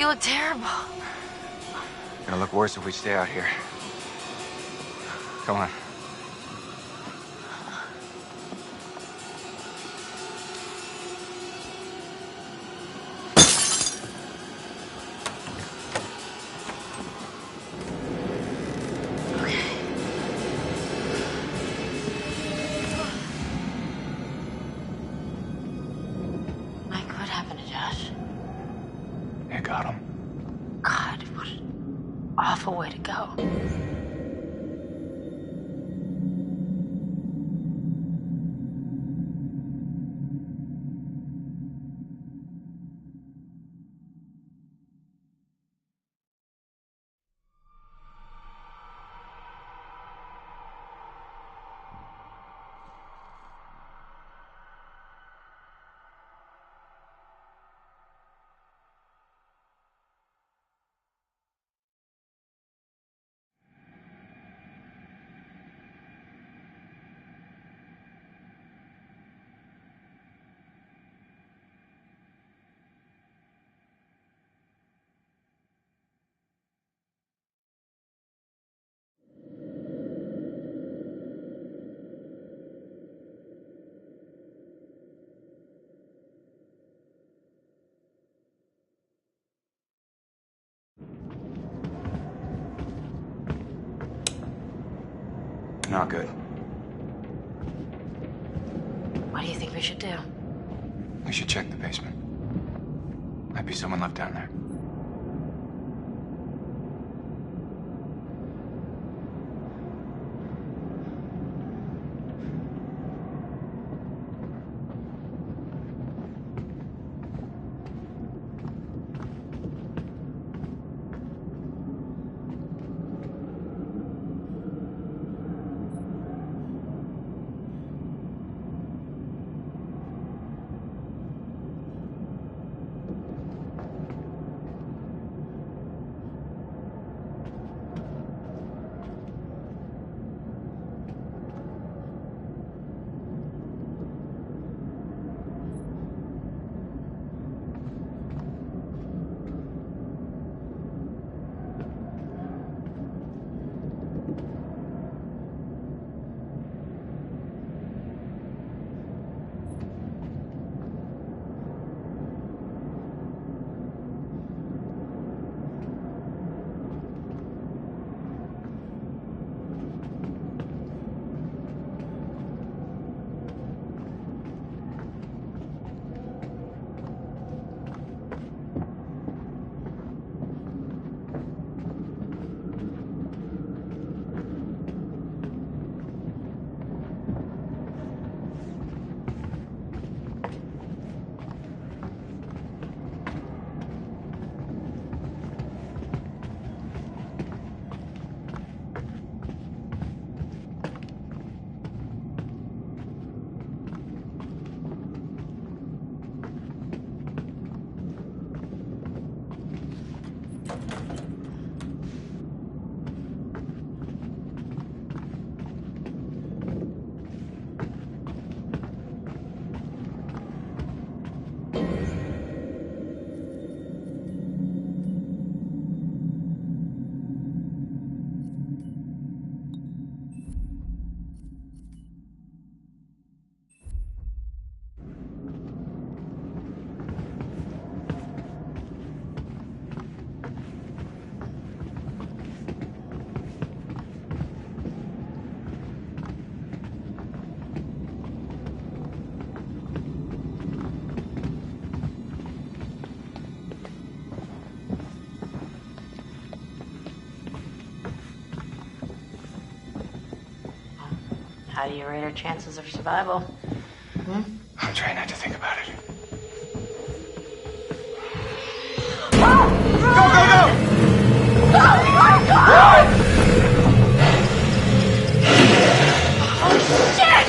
You look terrible. Gonna look worse if we stay out here. Come on. beautiful way to go. Not good. What do you think we should do? We should check the basement. Might be someone left down there. How do you rate our chances of survival? I'm trying not to think about it. Oh my God! Oh shit!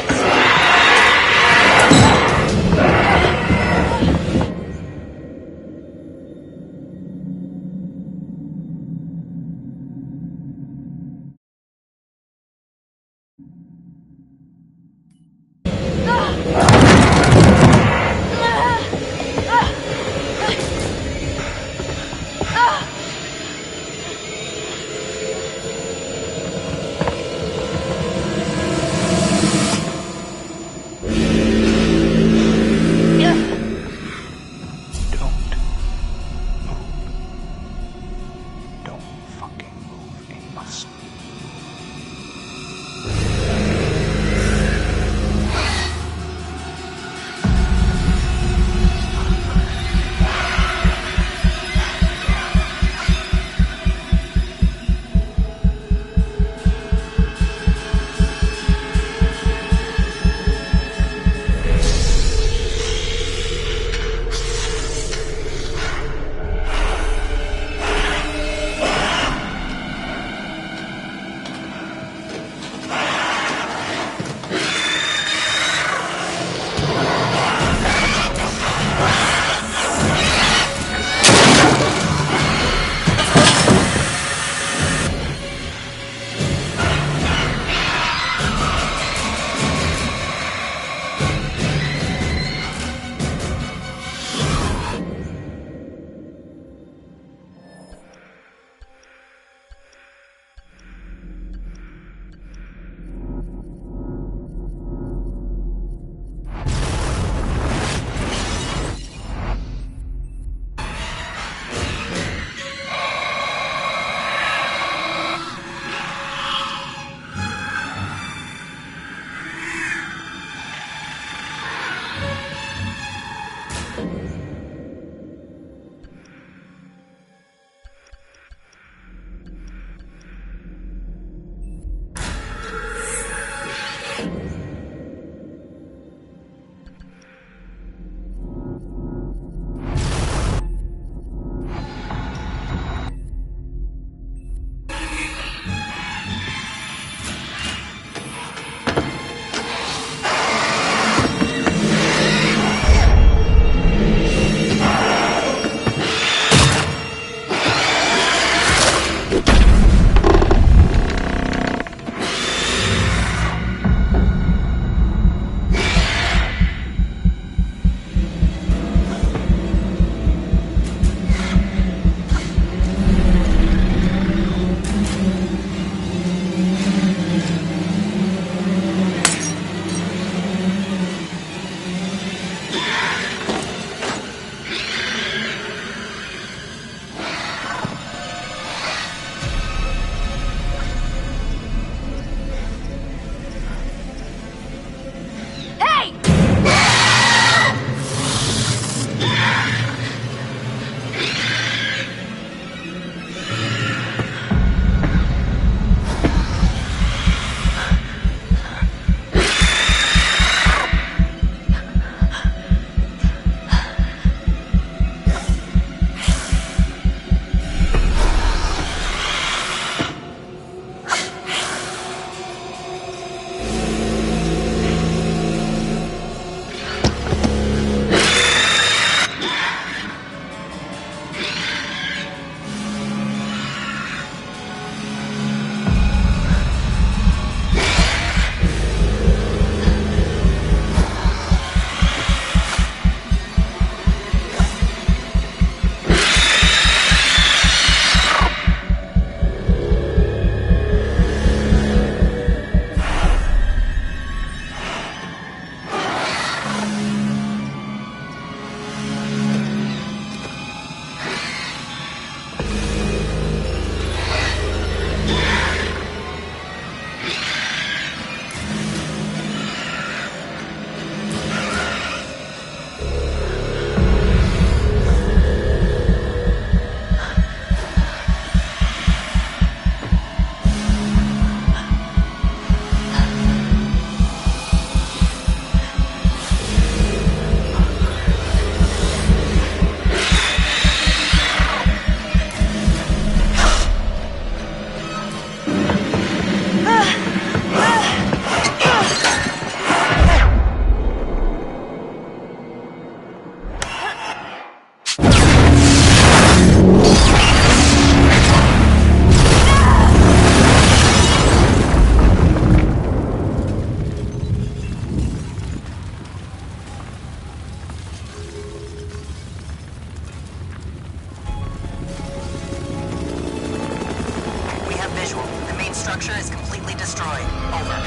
structure is completely destroyed. Over.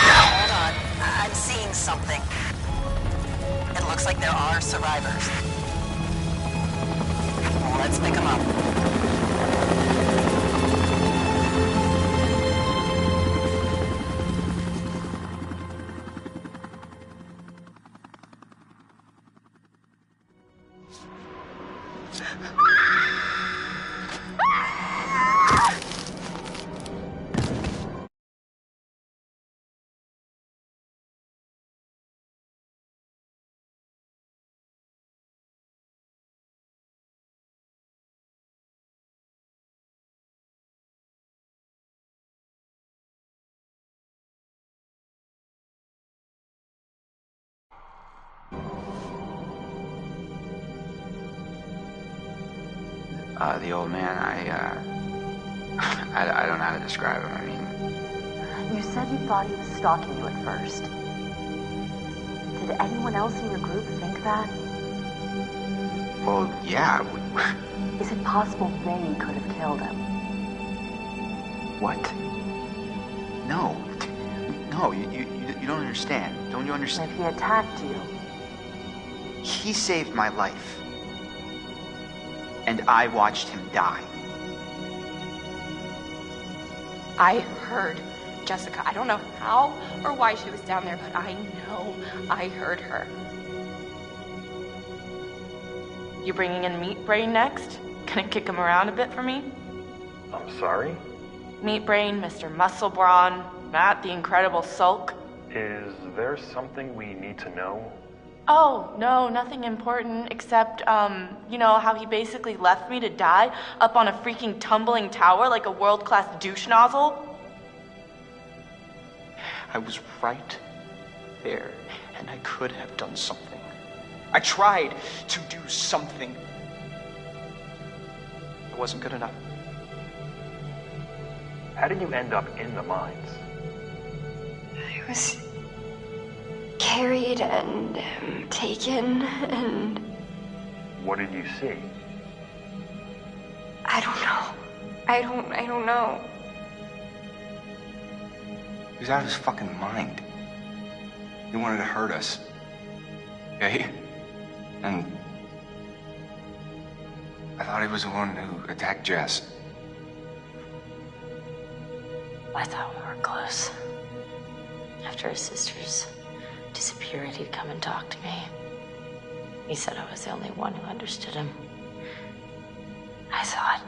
Hold on. I'm seeing something. It looks like there are survivors. Let's pick them up. The old man, I don't know how to describe him. I mean... You said you thought he was stalking you at first. Did anyone else in your group think that? Well, yeah. Is it possible they could have killed him? What? No. No, you don't understand. Don't you understand? If he attacked you. He saved my life. And I watched him die. I heard Jessica. I don't know how or why she was down there, but I know I heard her. You bringing in Meat Brain next? Gonna kick him around a bit for me? I'm sorry? Meat Brain, Mr. Muscle Brawn, Matt the Incredible Sulk. Is there something we need to know? Oh, no, nothing important except, you know, how he basically left me to die up on a freaking tumbling tower like a world-class douche nozzle? I was right there, and I could have done something. I tried to do something. It wasn't good enough. How did you end up in the mines? I was carried and taken and... What did you see? I don't know. I don't know. He was out of his fucking mind. He wanted to hurt us. Okay? And I thought he was the one who attacked Jess. I thought we were close. After his sisters disappeared, he'd come and talk to me. He said I was the only one who understood him. I thought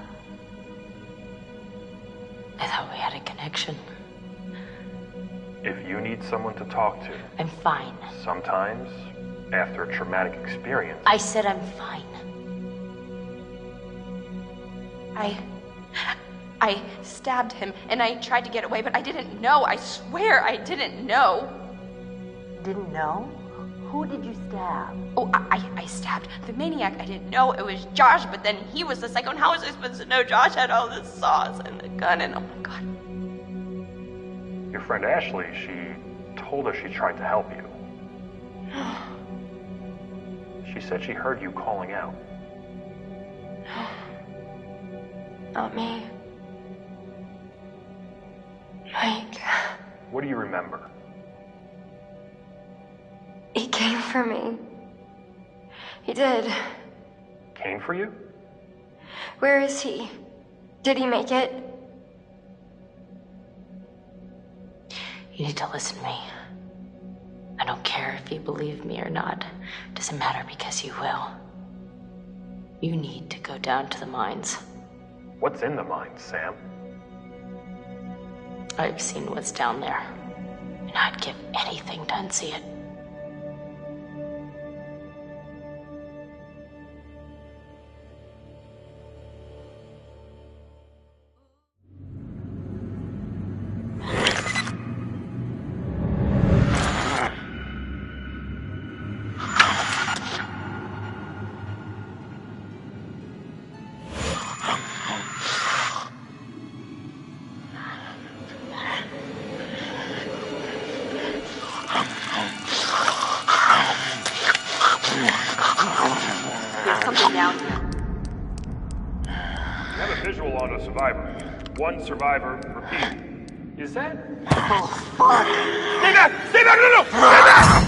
we had a connection. If you need someone to talk to, I'm fine. sometimes, after a traumatic experience, I said I'm fine. I stabbed him and I tried to get away, but I didn't know. I swear I didn't know. Didn't know? Who did you stab? Oh, I stabbed the maniac. I didn't know it was Josh, but then he was the psycho, and how was I supposed to know Josh had all this sauce and the gun and oh my god. your friend Ashley, she told us she tried to help you. She said she heard you calling out. Not me. Mike. What do you remember? He came for me. He did. Came for you? Where is he? Did he make it? You need to listen to me. I don't care if you believe me or not. Doesn't matter because you will. You need to go down to the mines. What's in the mines, Sam? I've seen what's down there, and I'd give anything to unsee it. One survivor, repeat. Is that? Oh, fuck! Stay back! Stay back! No! Stay back!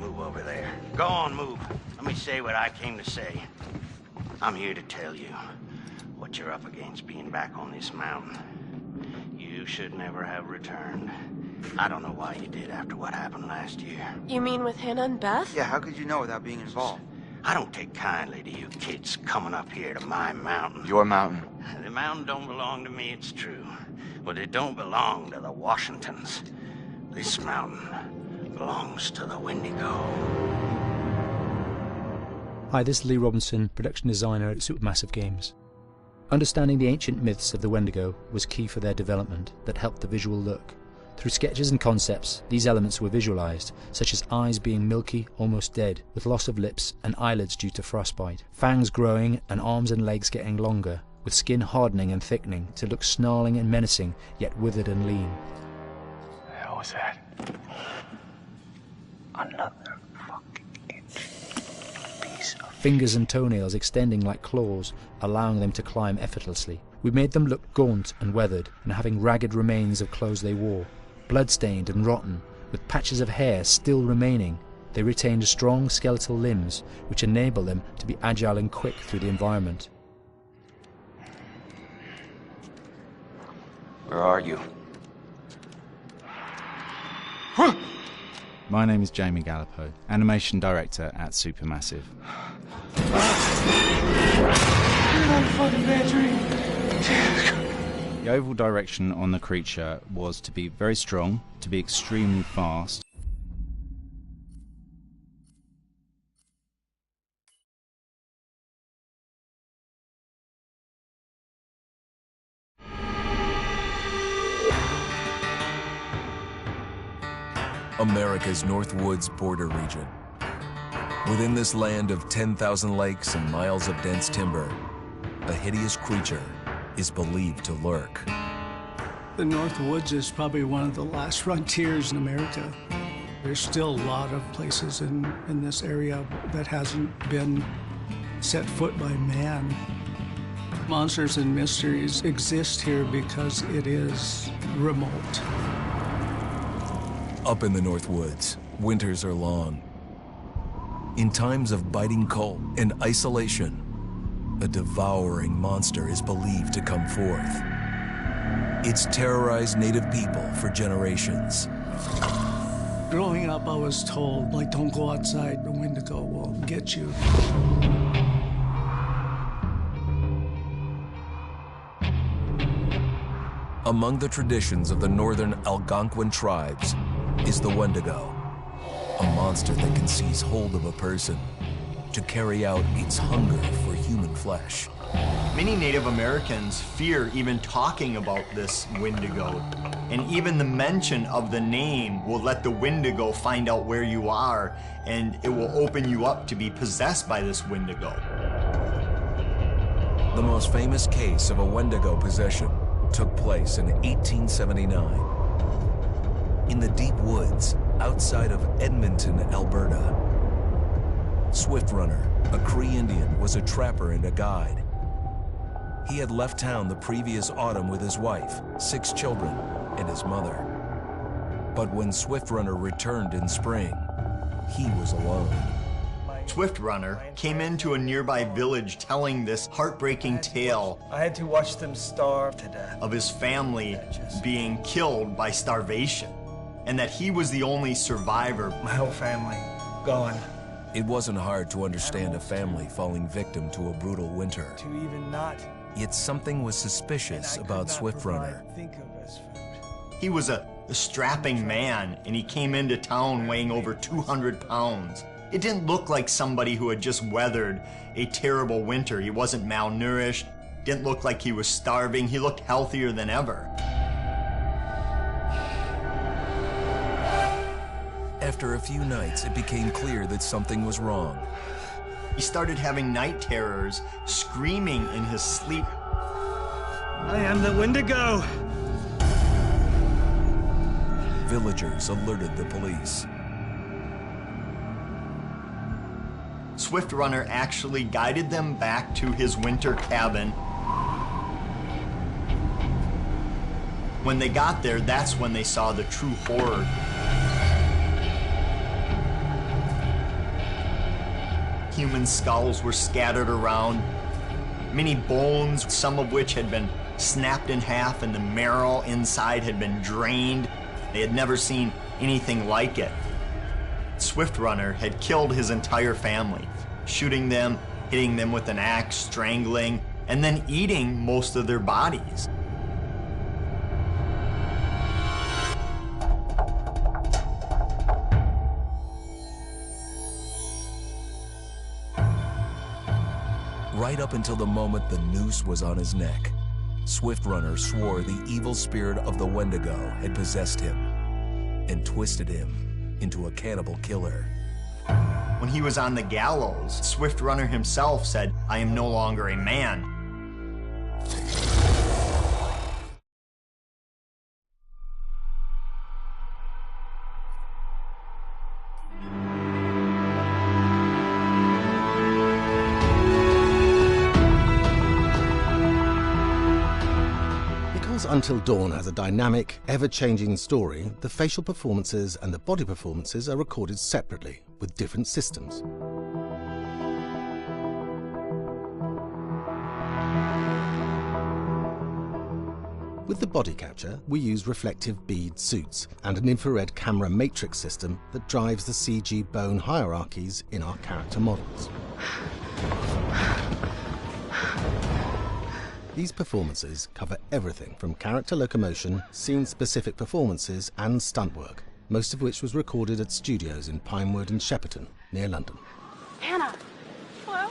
Move over there. Go on, move. Let me say what I came to say. I'm here to tell you what you're up against being back on this mountain. You should never have returned. I don't know why you did after what happened last year. You mean with Hannah and Beth? Yeah, how could you know without being involved? I don't take kindly to you kids coming up here to my mountain. Your mountain. The mountain don't belong to me, it's true. But it don't belong to the Washingtons. This mountain belongs to the Wendigo. Hi, this is Lee Robinson, production designer at Supermassive Games. Understanding the ancient myths of the Wendigo was key for their development that helped the visual look. Through sketches and concepts, these elements were visualized, such as eyes being milky, almost dead, with loss of lips and eyelids due to frostbite, fangs growing and arms and legs getting longer, with skin hardening and thickening to look snarling and menacing, yet withered and lean. What the hell was that? Another fucking piece of... Fingers and toenails extending like claws, allowing them to climb effortlessly. We made them look gaunt and weathered, and having ragged remains of clothes they wore, blood-stained and rotten, With patches of hair still remaining, they retained strong skeletal limbs which enable them to be agile and quick through the environment. Where are you? My name is Jamie Gallipo, Animation Director at Supermassive. The overall direction on the creature was to be very strong, to be extremely fast. America's Northwoods border region. Within this land of 10,000 lakes and miles of dense timber, a hideous creature is believed to lurk. The Northwoods is probably one of the last frontiers in America. There's still a lot of places in this area that hasn't been set foot by man. Monsters and mysteries exist here because it is remote. Up in the Northwoods, winters are long. In times of biting cold and isolation, a devouring monster is believed to come forth. It's terrorized native people for generations. Growing up, I was told, like, don't go outside, the Wendigo will get you. Among the traditions of the northern Algonquin tribes is the Wendigo, a monster that can seize hold of a person to carry out its hunger for human flesh. Many Native Americans fear even talking about this Wendigo, and even the mention of the name will let the Wendigo find out where you are, and it will open you up to be possessed by this Wendigo. The most famous case of a Wendigo possession took place in 1879. In the deep woods outside of Edmonton, Alberta. Swift Runner, a Cree Indian, was a trapper and a guide. He had left town the previous autumn with his wife, 6 children, and his mother. But when Swift Runner returned in spring, he was alone. Swift Runner came into a nearby village telling this heartbreaking tale. I had to watch them starve to death. Of his family being killed by starvation, and that he was the only survivor. My whole family gone. It wasn't hard to understand a family falling victim to a brutal winter. To even not. Yet something was suspicious about Swift Runner. He was a strapping man, and he came into town weighing over 200 pounds. It didn't look like somebody who had just weathered a terrible winter. He wasn't malnourished, didn't look like he was starving. He looked healthier than ever. After a few nights, it became clear that something was wrong. He started having night terrors, screaming in his sleep. I am the Wendigo! Villagers alerted the police. Swift Runner actually guided them back to his winter cabin. When they got there, that's when they saw the true horror. Human skulls were scattered around, many bones, some of which had been snapped in half, and the marrow inside had been drained. They had never seen anything like it. Swift Runner had killed his entire family, shooting them, hitting them with an axe, strangling, and then eating most of their bodies. Right up until the moment the noose was on his neck, Swift Runner swore the evil spirit of the Wendigo had possessed him and twisted him into a cannibal killer. When he was on the gallows, Swift Runner himself said, "I am no longer a man." Until Dawn has a dynamic, ever-changing story, the facial performances and the body performances are recorded separately, with different systems. With the body capture, we use reflective bead suits and an infrared camera matrix system that drives the CG bone hierarchies in our character models. These performances cover everything from character locomotion, scene-specific performances and stunt work, most of which was recorded at studios in Pinewood and Shepperton, near London. Anna! Hello?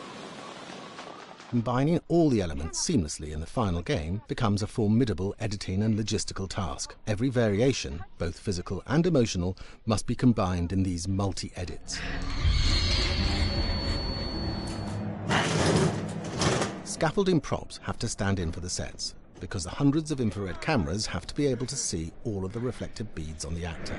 Combining all the elements seamlessly in the final game becomes a formidable editing and logistical task. Every variation, both physical and emotional, must be combined in these multi-edits. Scaffolding props have to stand in for the sets, because the hundreds of infrared cameras have to be able to see all of the reflective beads on the actor.